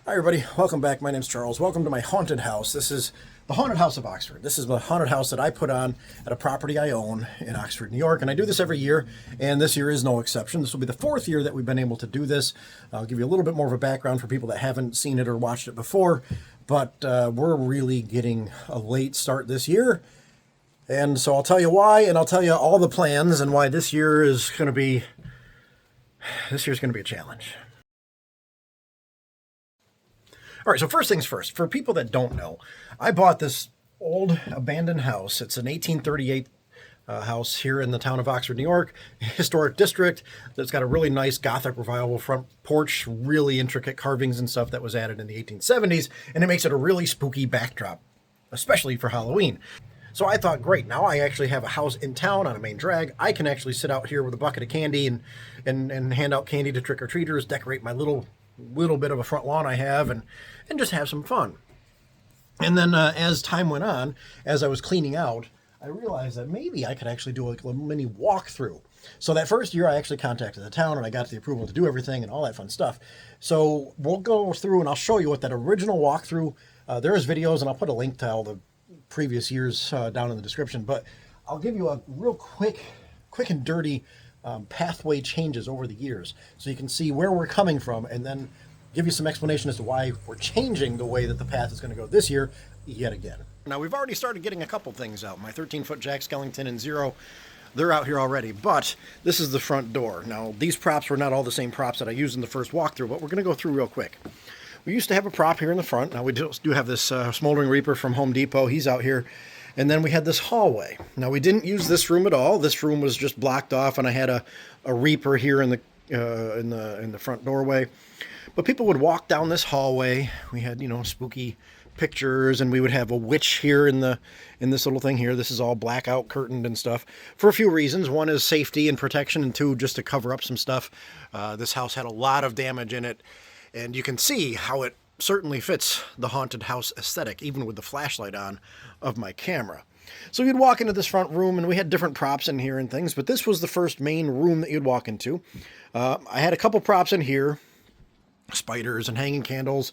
Hi everybody, welcome back. My name's Charles. Welcome to my haunted house. This is the Haunted House of Oxford. This is the haunted house that I put on at a property I own in Oxford, New York, and I do this every year, and this year is no exception. This will be the fourth year that we've been able to do this. I'll give you a little bit more of a background for people that haven't seen it or watched it before, but we're really getting a late start this year, and so I'll tell you why, and I'll tell you all the plans and why this year's going to be a challenge. All right, so first things first, for people that don't know, I bought this old abandoned house. It's an 1838 house here in the town of Oxford, New York, historic district that's got a really nice Gothic revival front porch, really intricate carvings and stuff that was added in the 1870s, and it makes it a really spooky backdrop, especially for Halloween. So I thought, great, now I actually have a house in town on a main drag. I can actually sit out here with a bucket of candy and hand out candy to trick-or-treaters, decorate my little bit of a front lawn I have, and just have some fun. And then as time went on, as I was cleaning out, I realized that maybe I could actually do a mini walkthrough. So that first year I actually contacted the town and I got the approval to do everything and all that fun stuff. So we'll go through and I'll show you what that original walkthrough, there is videos, and I'll put a link to all the previous years down in the description, but I'll give you a real quick and dirty pathway changes over the years so you can see where we're coming from, and then give you some explanation as to why we're changing the way that the path is going to go this year yet again. Now, we've already started getting a couple things out. My 13-foot Jack Skellington and Zero, they're out here already, but this is the front door. Now, these props were not all the same props that I used in the first walkthrough, but we're going to go through real quick. We used to have a prop here in the front. Now we do have this Smoldering Reaper from Home Depot. He's out here. And then we had this hallway. Now we didn't use this room at all. This room was just blocked off, and I had a Reaper here in the front doorway. But people would walk down this hallway. We had, spooky pictures, and we would have a witch here in this little thing here. This is all blackout curtained and stuff for a few reasons. One is safety and protection, and two, just to cover up some stuff. This house had a lot of damage in it, and you can see how it certainly fits the haunted house aesthetic, even with the flashlight on of my camera. So you'd walk into this front room, and we had different props in here and things, but this was the first main room that you'd walk into. I had a couple props in here, spiders and hanging candles.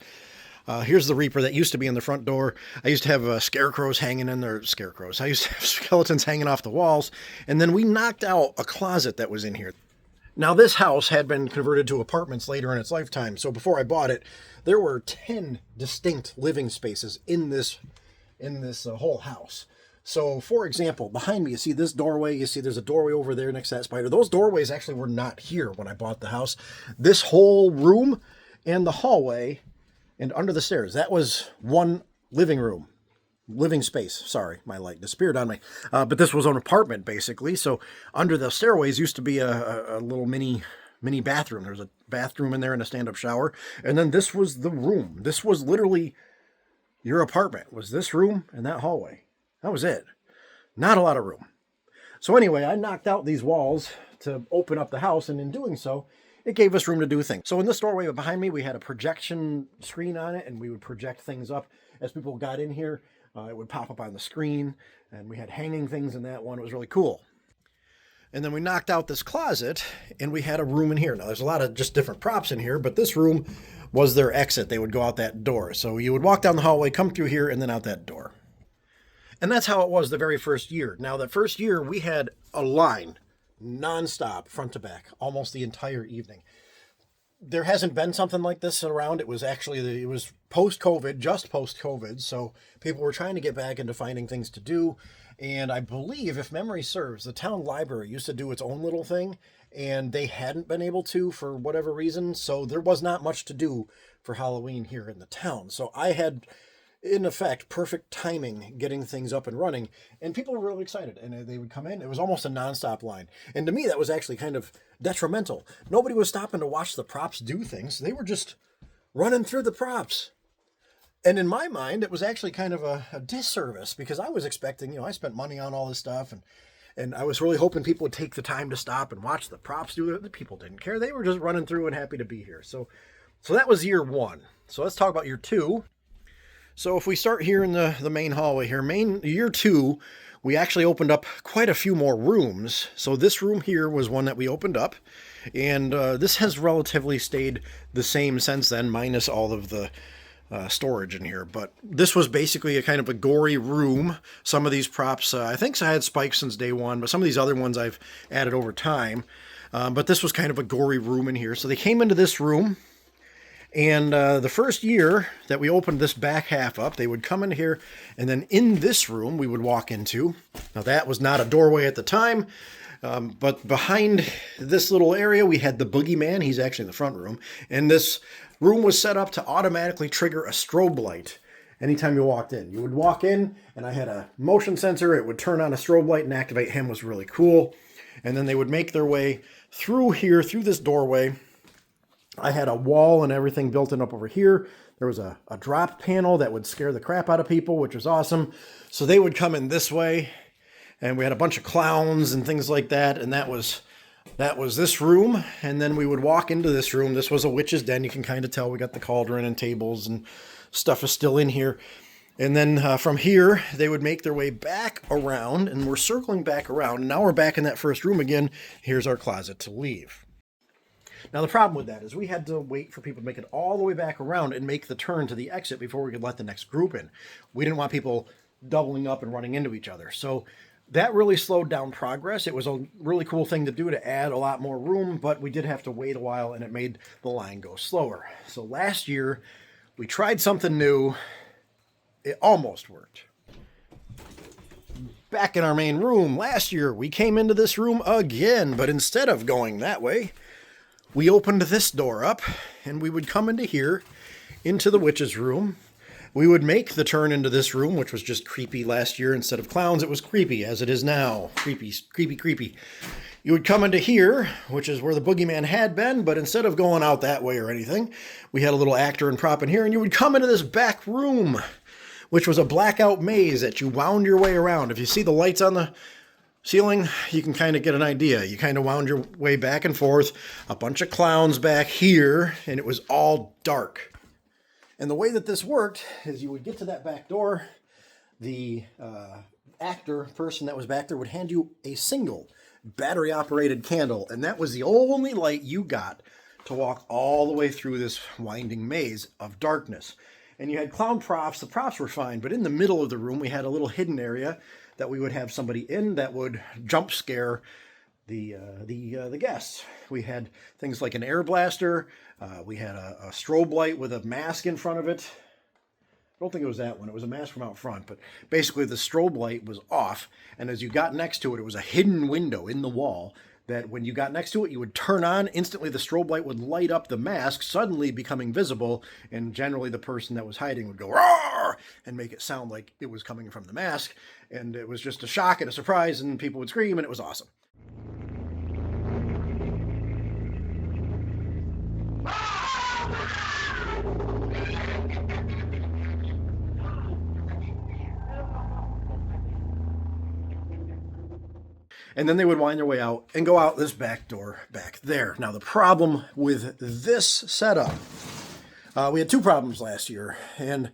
Here's the Reaper that used to be in the front door. I used to have scarecrows hanging in there. Scarecrows. I used to have skeletons hanging off the walls, and then we knocked out a closet that was in here. Now, this house had been converted to apartments later in its lifetime, so before I bought it, there were 10 distinct living spaces in this whole house. So, for example, behind me, you see this doorway, you see there's a doorway over there next to that spider. Those doorways actually were not here when I bought the house. This whole room and the hallway and under the stairs, that was one living space. Sorry, my light disappeared on me. But this was an apartment, basically. So under the stairways used to be a little mini bathroom. There's a bathroom in there and a stand-up shower. And then this was the room. This was literally your apartment, was this room and that hallway. That was it. Not a lot of room. So anyway, I knocked out these walls to open up the house, and in doing so, it gave us room to do things. So in this doorway behind me, we had a projection screen on it, and we would project things up as people got in here. It would pop up on the screen, and we had hanging things in that one. It was really cool. And then we knocked out this closet, and we had a room in here. Now, there's a lot of just different props in here, but this room was their exit. They would go out that door. So you would walk down the hallway, come through here, and then out that door. And that's how it was the very first year. Now, that first year, we had a line, nonstop, front to back, almost the entire evening. There hasn't been something like this around. It was post-COVID, just post-COVID, so people were trying to get back into finding things to do. And I believe, if memory serves, the town library used to do its own little thing, and they hadn't been able to for whatever reason, so there was not much to do for Halloween here in the town. So I had, in effect, perfect timing getting things up and running, and people were really excited, and they would come in. It was almost a nonstop line, and to me that was actually kind of detrimental. Nobody was stopping to watch the props do things. They were just running through the props, and in my mind it was actually kind of a disservice, because I was expecting, I spent money on all this stuff, and I was really hoping people would take the time to stop and watch the props do it. The people didn't care. They were just running through and happy to be here. So that was year one. So let's talk about year two. So if we start here in the main hallway here, year two, we actually opened up quite a few more rooms. So this room here was one that we opened up, and this has relatively stayed the same since then, minus all of the storage in here. But this was basically a kind of a gory room. Some of these props, I think I had spikes since day one, but some of these other ones I've added over time. But this was kind of a gory room in here. So they came into this room, and the first year that we opened this back half up, they would come in here, and then in this room we would walk into. Now that was not a doorway at the time, but behind this little area we had the boogeyman. He's actually in the front room, and this room was set up to automatically trigger a strobe light anytime you walked in. You would walk in, and I had a motion sensor. It would turn on a strobe light and activate him. It was really cool. And then they would make their way through here, through this doorway. I had a wall and everything built in up over here. There was a drop panel that would scare the crap out of people, which was awesome. So they would come in this way, and we had a bunch of clowns and things like that. And that was this room. And then we would walk into this room. This was a witch's den. You can kind of tell we got the cauldron and tables and stuff is still in here. And then from here, they would make their way back around, and we're circling back around. And now we're back in that first room again. Here's our closet to leave. Now, the problem with that is we had to wait for people to make it all the way back around and make the turn to the exit before we could let the next group in. We didn't want people doubling up and running into each other. So that really slowed down progress. It was a really cool thing to do to add a lot more room, but we did have to wait a while, and it made the line go slower. So last year, we tried something new. It almost worked. Back in our main room last year, we came into this room again, but instead of going that way, we opened this door up, and we would come into here, into the witch's room. We would make the turn into this room, which was just creepy last year. Instead of clowns, it was creepy, as it is now. Creepy, creepy, creepy. You would come into here, which is where the boogeyman had been, but instead of going out that way or anything, we had a little actor and prop in here, and you would come into this back room, which was a blackout maze that you wound your way around. If you see the lights on the ceiling, you can kind of get an idea. You kind of wound your way back and forth, a bunch of clowns back here, and it was all dark. And the way that this worked is you would get to that back door, the actor person that was back there would hand you a single battery-operated candle, and that was the only light you got to walk all the way through this winding maze of darkness. And you had clown props. The props were fine, but in the middle of the room, we had a little hidden area that we would have somebody in that would jump scare the guests. We had things like an air blaster. We had a strobe light with a mask in front of it. I don't think it was that one. It was a mask from out front, but basically the strobe light was off, and as you got next to it, it was a hidden window in the wall that when you got next to it, you would turn on. Instantly, the strobe light would light up the mask, suddenly becoming visible, and generally the person that was hiding would go, "Roar!" and make it sound like it was coming from the mask, and it was just a shock and a surprise, and people would scream, and it was awesome. And then they would wind their way out and go out this back door back there. Now, the problem with this setup, we had two problems last year, and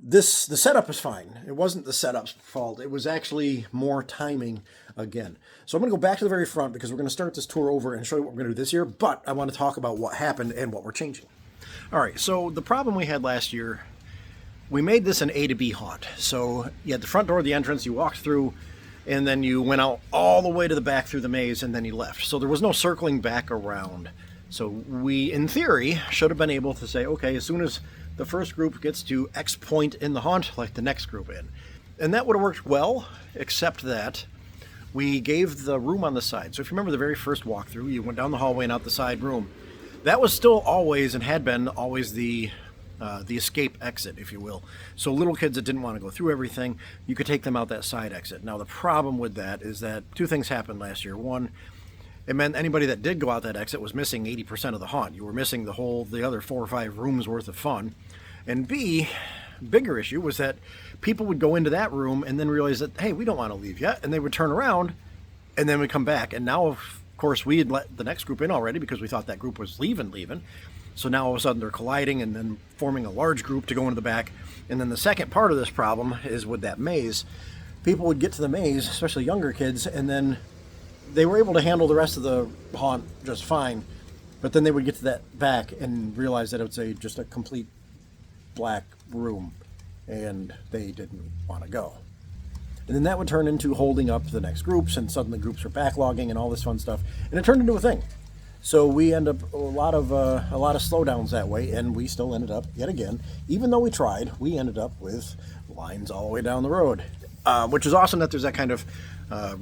the setup is fine. It wasn't the setup's fault. It was actually more timing again. So I'm going to go back to the very front because we're going to start this tour over and show you what we're going to do this year, but I want to talk about what happened and what we're changing. All right, so the problem we had last year, we made this an A to B haunt. So you had the front door of the entrance, you walked through, and then you went out all the way to the back through the maze, and then you left. So there was no circling back around. So we, in theory, should have been able to say, okay, as soon as the first group gets to X point in the haunt, like the next group in. And that would have worked well, except that we gave the room on the side. So if you remember the very first walkthrough, you went down the hallway and out the side room. That was still always, and had been always, the escape exit, if you will. So little kids that didn't want to go through everything, you could take them out that side exit. Now the problem with that is that two things happened last year. One, it meant anybody that did go out that exit was missing 80% of the haunt. You were missing the other 4 or 5 rooms worth of fun. And B, bigger issue was that people would go into that room and then realize that, hey, we don't want to leave yet. And they would turn around and then would come back. And now, of course, we had let the next group in already because we thought that group was leaving. So now all of a sudden they're colliding and then forming a large group to go into the back. And then the second part of this problem is with that maze. people would get to the maze, especially younger kids, and then they were able to handle the rest of the haunt just fine. But then they would get to that back and realize that it was just a complete black room, and they didn't want to go. And then that would turn into holding up the next groups, and suddenly groups were backlogging and all this fun stuff, and it turned into a thing. So we end up a lot of slowdowns that way, and we still ended up yet again, even though we tried, we ended up with lines all the way down the road, which is awesome that there's that kind of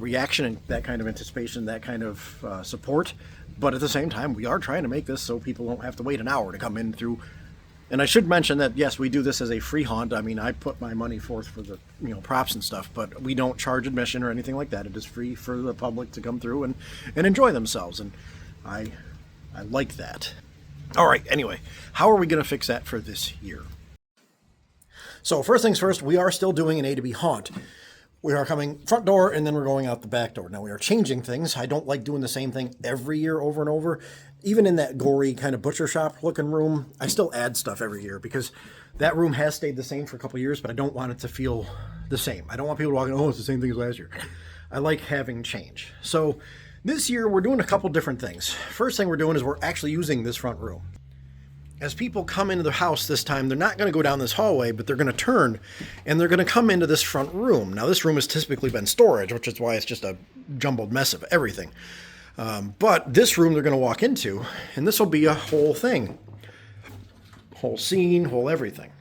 reaction and that kind of anticipation, that kind of support. But at the same time, we are trying to make this so people don't have to wait an hour to come in through. And I should mention that, yes, we do this as a free haunt. I mean, I put my money forth for the props and stuff, but we don't charge admission or anything like that. It is free for the public to come through and enjoy themselves. And I like that. All right, anyway, how are we going to fix that for this year? So first things first, we are still doing an A to B haunt. We are coming front door, and then we're going out the back door. Now, we are changing things. I don't like doing the same thing every year over and over. Even in that gory kind of butcher shop looking room, I still add stuff every year because that room has stayed the same for a couple of years, but I don't want it to feel the same. I don't want people walking, oh, it's the same thing as last year. I like having change. So this year, we're doing a couple different things. First thing we're doing is we're actually using this front room. As people come into the house this time, they're not going to go down this hallway, but they're going to turn, and they're going to come into this front room. Now, this room has typically been storage, which is why it's just a jumbled mess of everything. But this room they're going to walk into, and this will be a whole thing. Whole scene, whole everything.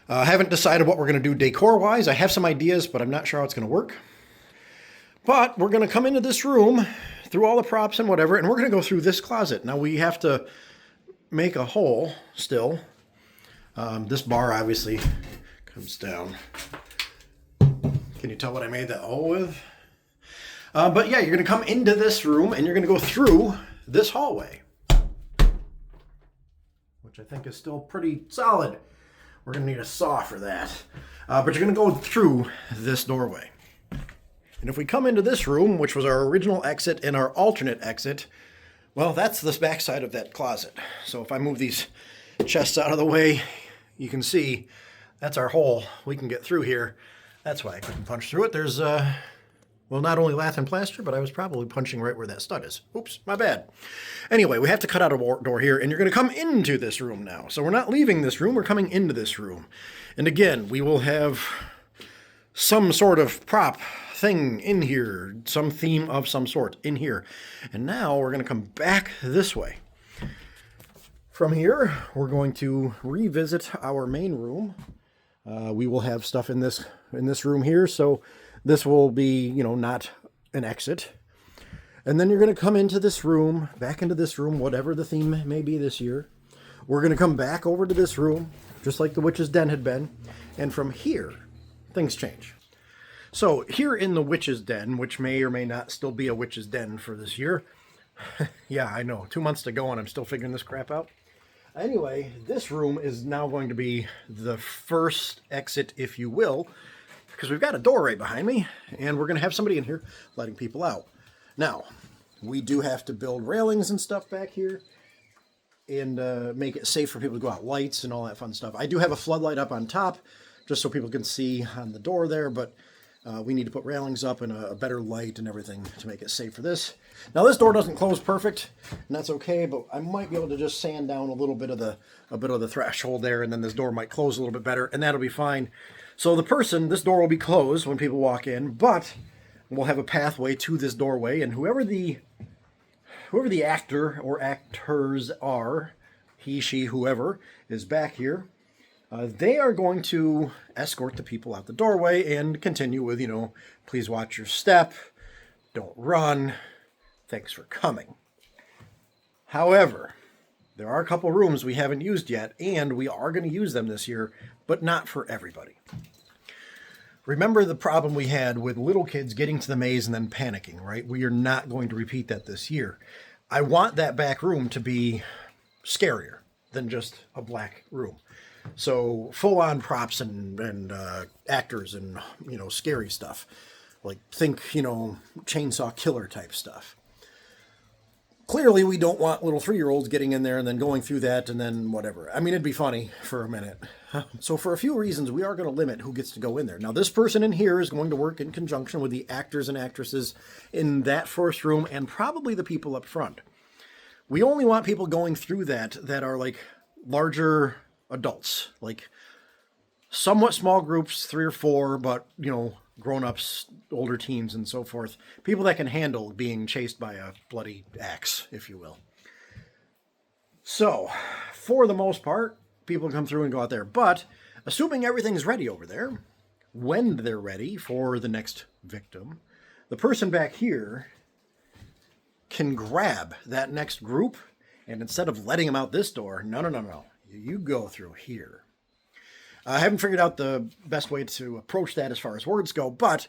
I haven't decided what we're going to do decor-wise. I have some ideas, but I'm not sure how it's going to work. But we're going to come into this room, through all the props and whatever, and we're going to go through this closet. Now, we have to make a hole still. This bar obviously comes down. Can you tell what I made that hole with? But yeah, you're going to come into this room and you're going to go through this hallway, which I think is still pretty solid. We're going to need a saw for that. But you're going to go through this doorway. And if we come into this room, which was our original exit and our alternate exit, well, that's the back side of that closet. So if I move these chests out of the way, you can see that's our hole. We can get through here. That's why I couldn't punch through it. There's, well, not only lath and plaster, but I was probably punching right where that stud is. Oops, my bad. Anyway, we have to cut out a door here, and you're going to come into this room now. So we're not leaving this room, we're coming into this room. And again, we will have some sort of prop thing in here, some theme of some sort in here. And now we're going to come back this way. From here, we're going to revisit our main room. We will have stuff in this room here, so this will be, not an exit. And then you're going to come into this room, back into this room, whatever the theme may be this year. We're going to come back over to this room, just like the Witch's Den had been. And from here, things change. So here in the Witch's Den, which may or may not still be a Witch's Den for this year. Yeah, I know, 2 months to go and I'm still figuring this crap out. Anyway, this room is now going to be the first exit, if you will, because we've got a door right behind me, and we're going to have somebody in here letting people out. Now, we do have to build railings and stuff back here and make it safe for people to go out, lights and all that fun stuff. I do have a floodlight up on top, just so people can see on the door there, but we need to put railings up and a better light and everything to make it safe for this. Now this door doesn't close perfect, and that's okay, but I might be able to just sand down a bit of the threshold there, and then this door might close a little bit better, and that'll be fine. So this door will be closed when people walk in, but we'll have a pathway to this doorway, and whoever the actor or actors are, he, she, whoever is back here, they are going to escort the people out the doorway and continue with, please watch your step, don't run, thanks for coming. However, there are a couple rooms we haven't used yet, and we are going to use them this year, but not for everybody. Remember the problem we had with little kids getting to the maze and then panicking, right? We are not going to repeat that this year. I want that back room to be scarier than just a black room. So full-on props and actors and, scary stuff. Like, think, chainsaw killer type stuff. Clearly, we don't want little 3-year-olds getting in there and then going through that and then whatever. I mean, it'd be funny for a minute. So for a few reasons, we are going to limit who gets to go in there. Now, this person in here is going to work in conjunction with the actors and actresses in that first room and probably the people up front. We only want people going through that are like larger adults, like somewhat small groups, 3 or 4, but, grown-ups, older teens, and so forth. People that can handle being chased by a bloody axe, if you will. So, for the most part, people come through and go out there. But, assuming everything's ready over there, when they're ready for the next victim, the person back here can grab that next group, and instead of letting them out this door, no. You go through here. I haven't figured out the best way to approach that as far as words go, but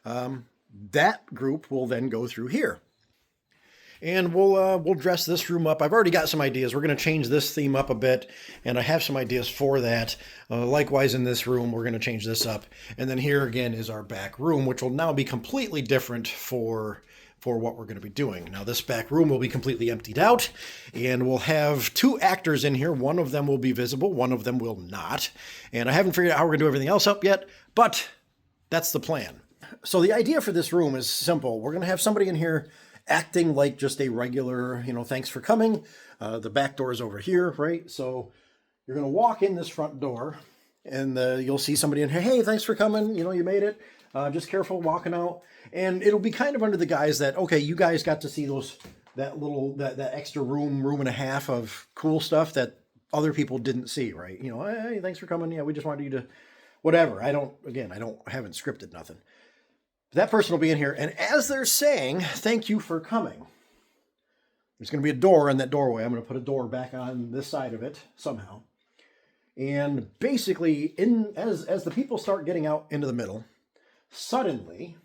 that group will then go through here. And we'll dress this room up. I've already got some ideas. We're going to change this theme up a bit, and I have some ideas for that. Likewise, in this room, we're going to change this up. And then here again is our back room, which will now be completely different for what we're going to be doing. Now, this back room will be completely emptied out, and we'll have 2 actors in here. One of them will be visible, one of them will not. And I haven't figured out how we're going to do everything else up yet, but that's the plan. So the idea for this room is simple. We're going to have somebody in here acting like just a regular, thanks for coming. The back door is over here, right? So you're going to walk in this front door, and you'll see somebody in here. Hey, thanks for coming. You made it. Just careful walking out. And it'll be kind of under the guise that, okay, you guys got to see that extra room and a half of cool stuff that other people didn't see, right? Hey, thanks for coming. Yeah, we just wanted you to, whatever. I haven't scripted nothing. That person will be in here. And as they're saying, thank you for coming, there's going to be a door in that doorway. I'm going to put a door back on this side of it somehow. And basically, as the people start getting out into the middle, suddenly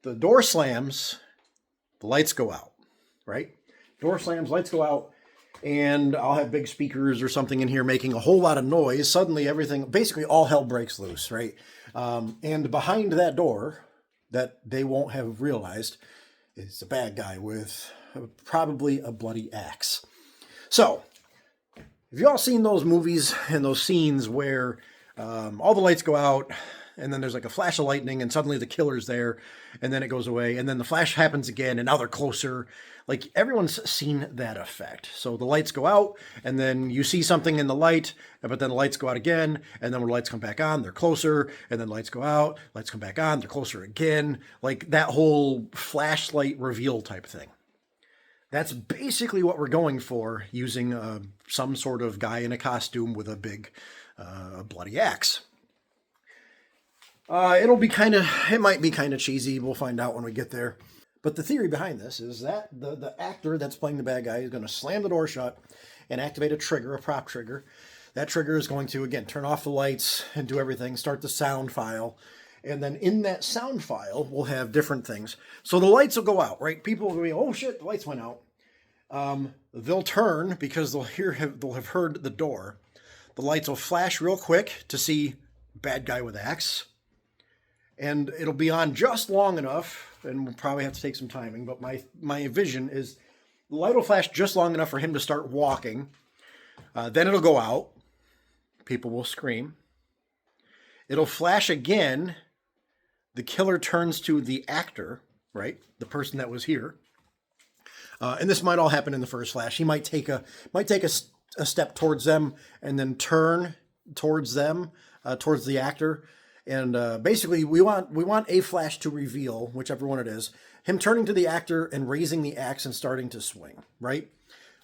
the door slams, the lights go out, right? Door slams, lights go out, and I'll have big speakers or something in here making a whole lot of noise. Suddenly basically all hell breaks loose, right? And behind that door, that they won't have realized, is a bad guy with probably a bloody axe. So, have you all seen those movies and those scenes where all the lights go out, and then there's like a flash of lightning, and suddenly the killer's there, and then it goes away, and then the flash happens again, and now they're closer. Like, everyone's seen that effect. So the lights go out, and then you see something in the light, but then the lights go out again, and then when the lights come back on, they're closer, and then lights go out, lights come back on, they're closer again. Like that whole flashlight reveal type thing. That's basically what we're going for, using some sort of guy in a costume with a big bloody axe. It might be kind of cheesy. We'll find out when we get there. But the theory behind this is that the actor that's playing the bad guy is going to slam the door shut and activate a trigger, a prop trigger. That trigger is going to, again, turn off the lights and do everything, start the sound file. And then in that sound file, we'll have different things. So the lights will go out, right? People will be, oh shit, the lights went out. They'll turn because they'll have heard the door. The lights will flash real quick to see bad guy with axe. And it'll be on just long enough, and we'll probably have to take some timing, but my vision is the light will flash just long enough for him to start walking. Then it'll go out. People will scream. It'll flash again. The killer turns to the actor, right? The person that was here. And this might all happen in the first flash. He might take a step towards them and then turn towards them, towards the actor. And basically, we want a flash to reveal, whichever one it is, him turning to the actor and raising the axe and starting to swing, right?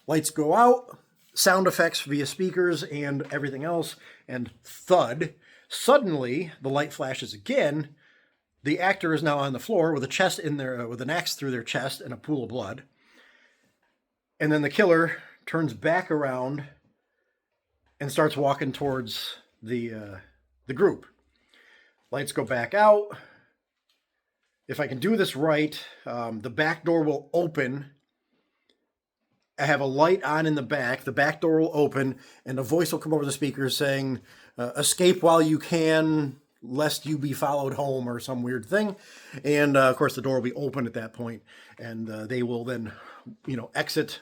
Lights go out, sound effects via speakers and everything else, and thud. Suddenly, the light flashes again. The actor is now on the floor with a chest in there, with an axe through their chest and a pool of blood. And then the killer turns back around and starts walking towards the group. Lights go back out. If I can do this right, the back door will open. I have a light on in the back. The back door will open, and a voice will come over the speaker saying, escape while you can, lest you be followed home or some weird thing. And of course, the door will be open at that point, and they will then, exit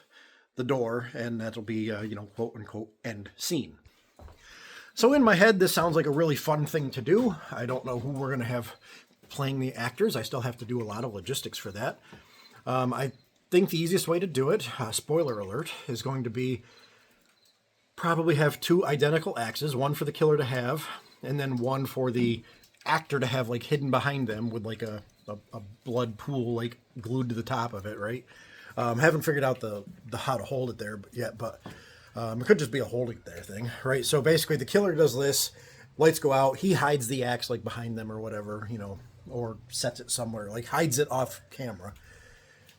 the door, and that'll be, quote unquote, end scene. So in my head, this sounds like a really fun thing to do. I don't know who we're going to have playing the actors. I still have to do a lot of logistics for that. I think the easiest way to do it, spoiler alert, is going to be probably have 2 identical axes, one for the killer to have, and then one for the actor to have like hidden behind them with like a blood pool like glued to the top of it, right? Haven't figured out the how to hold it there yet, but it could just be a holding there thing, right? So basically the killer does this, lights go out, he hides the axe like behind them or whatever, or sets it somewhere, like hides it off camera.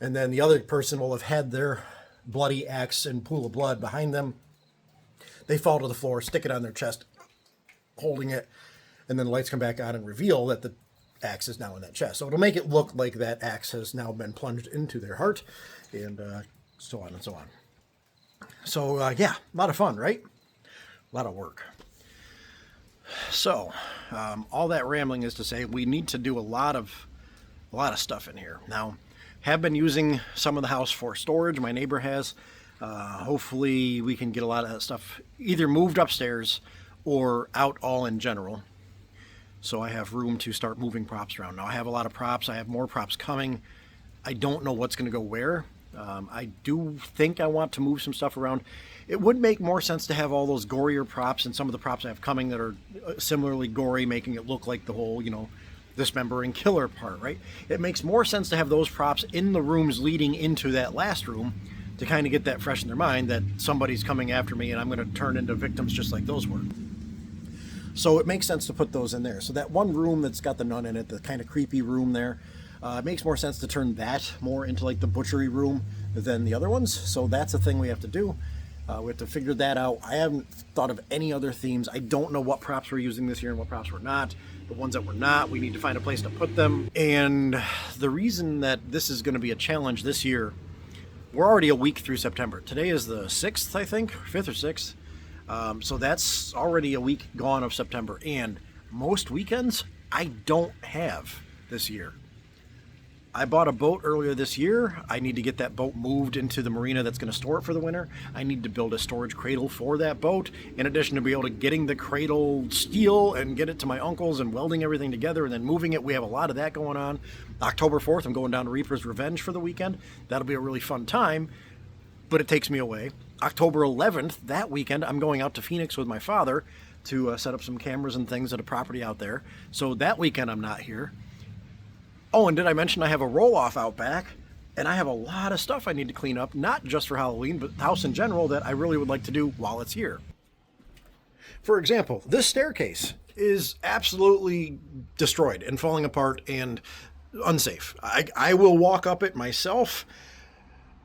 And then the other person will have had their bloody axe and pool of blood behind them. They fall to the floor, stick it on their chest, holding it, and then the lights come back on and reveal that the axe is now in that chest. So it'll make it look like that axe has now been plunged into their heart, and so on and so on. So yeah, a lot of fun, right? A lot of work. So all that rambling is to say we need to do a lot of stuff in here. Now, have been using some of the house for storage. My neighbor has. Hopefully we can get a lot of that stuff either moved upstairs or out all in general. So I have room to start moving props around. Now I have a lot of props. I have more props coming. I don't know what's going to go where. I do think I want to move some stuff around. It would make more sense to have all those gorier props and some of the props I have coming that are similarly gory, making it look like the whole, dismembering killer part, right? It makes more sense to have those props in the rooms leading into that last room to kind of get that fresh in their mind that somebody's coming after me and I'm going to turn into victims just like those were. So it makes sense to put those in there. So that one room that's got the nun in it, the kind of creepy room there, it makes more sense to turn that more into like the butchery room than the other ones. So that's a thing we have to do. We have to figure that out. I haven't thought of any other themes. I don't know what props we're using this year and what props we're not. The ones that we're not, we need to find a place to put them. And the reason that this is going to be a challenge this year, we're already a week through September. Today is the 6th, I think, 5th or 6th. So that's already a week gone of September. And most weekends, I don't have this year. I bought a boat earlier this year. I need to get that boat moved into the marina that's going to store it for the winter. I need to build a storage cradle for that boat, in addition to be able to getting the cradle steel and get it to my uncle's and welding everything together and then moving it. We have a lot of that going on. October 4th, I'm going down to Reaper's Revenge for the weekend. That'll be a really fun time, but it takes me away. October 11th, that weekend, I'm going out to Phoenix with my father to set up some cameras and things at a property out there. So that weekend I'm not here. Oh, and did I mention I have a roll-off out back? And I have a lot of stuff I need to clean up, not just for Halloween, but the house in general that I really would like to do while it's here. For example, this staircase is absolutely destroyed and falling apart and unsafe. I will walk up it myself,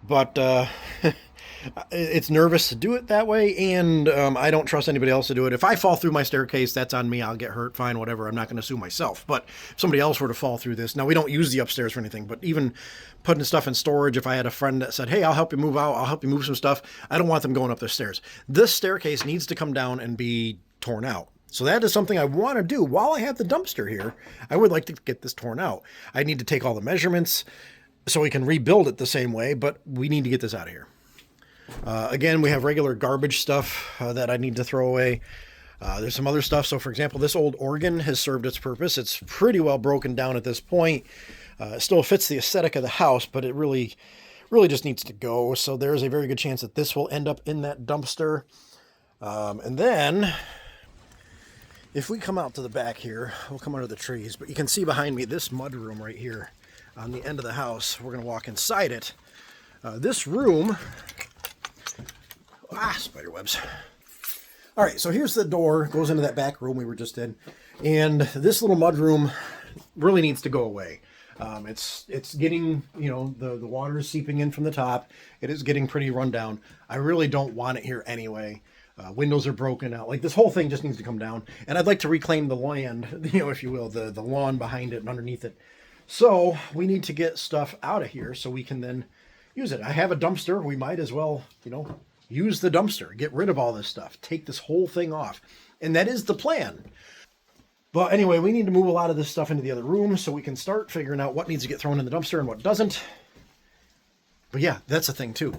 but it's nervous to do it that way, and I don't trust anybody else to do it. If I fall through my staircase, that's on me. I'll get hurt, fine, whatever. I'm not going to sue myself. But if somebody else were to fall through this, now we don't use the upstairs for anything, but even putting stuff in storage, if I had a friend that said, hey, I'll help you move out, I'll help you move some stuff, I don't want them going up the stairs. This staircase needs to come down and be torn out. So that is something I want to do. While I have the dumpster here, I would like to get this torn out. I need to take all the measurements so we can rebuild it the same way, but we need to get this out of here. Again, we have regular garbage stuff that I need to throw away. There's some other stuff. So, for example, this old organ has served its purpose. It's pretty well broken down at this point. It still fits the aesthetic of the house, but it really just needs to go. So there's a very good chance that this will end up in that dumpster. And then, if we come out to the back here, we'll come under the trees. But you can see behind me this mud room right here on the end of the house. We're going to walk inside it. This room... spider webs. All right, so here's the door, goes into that back room we were just in, and this little mud room really needs to go away. It's getting, the water is seeping in from the top. It is getting pretty run down. I really don't want it here anyway. Windows are broken out. Like, this whole thing just needs to come down, and I'd like to reclaim the land, if you will, the lawn behind it and underneath it. So we need to get stuff out of here so we can then use it. I have a dumpster. We might as well, use the dumpster, get rid of all this stuff, take this whole thing off. And that is the plan. But anyway, we need to move a lot of this stuff into the other room so we can start figuring out what needs to get thrown in the dumpster and what doesn't. But yeah, that's a thing too.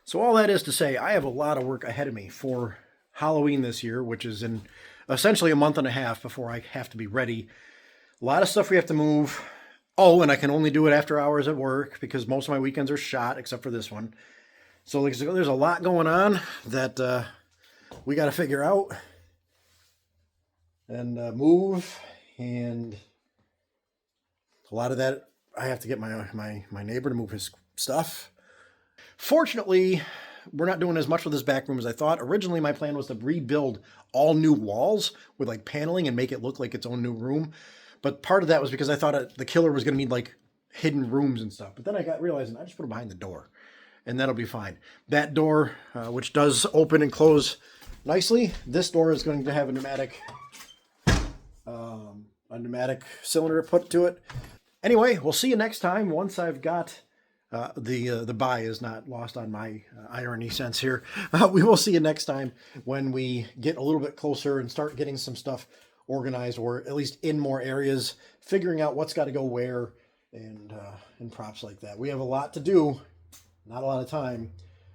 So all that is to say, I have a lot of work ahead of me for Halloween this year, which is in essentially a month and a half before I have to be ready. A lot of stuff we have to move. Oh, and I can only do it after hours at work because most of my weekends are shot, except for this one. So there's a lot going on that we got to figure out and move. And a lot of that, I have to get my neighbor to move his stuff. Fortunately, we're not doing as much with this back room as I thought. Originally, my plan was to rebuild all new walls with like paneling and make it look like its own new room. But part of that was because I thought the killer was going to need like hidden rooms and stuff. But then I got realizing I just put it behind the door and that'll be fine. That door, which does open and close nicely, this door is going to have a pneumatic cylinder put to it. Anyway, we'll see you next time once I've got the buy is not lost on my irony sense here. We will see you next time when we get a little bit closer and start getting some stuff organized, or at least in more areas, figuring out what's got to go where and props like that. We have a lot to do, not a lot of time,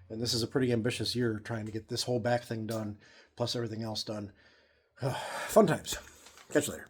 and this is a pretty ambitious year trying to get this whole back thing done, plus everything else done. Fun times. Catch you later.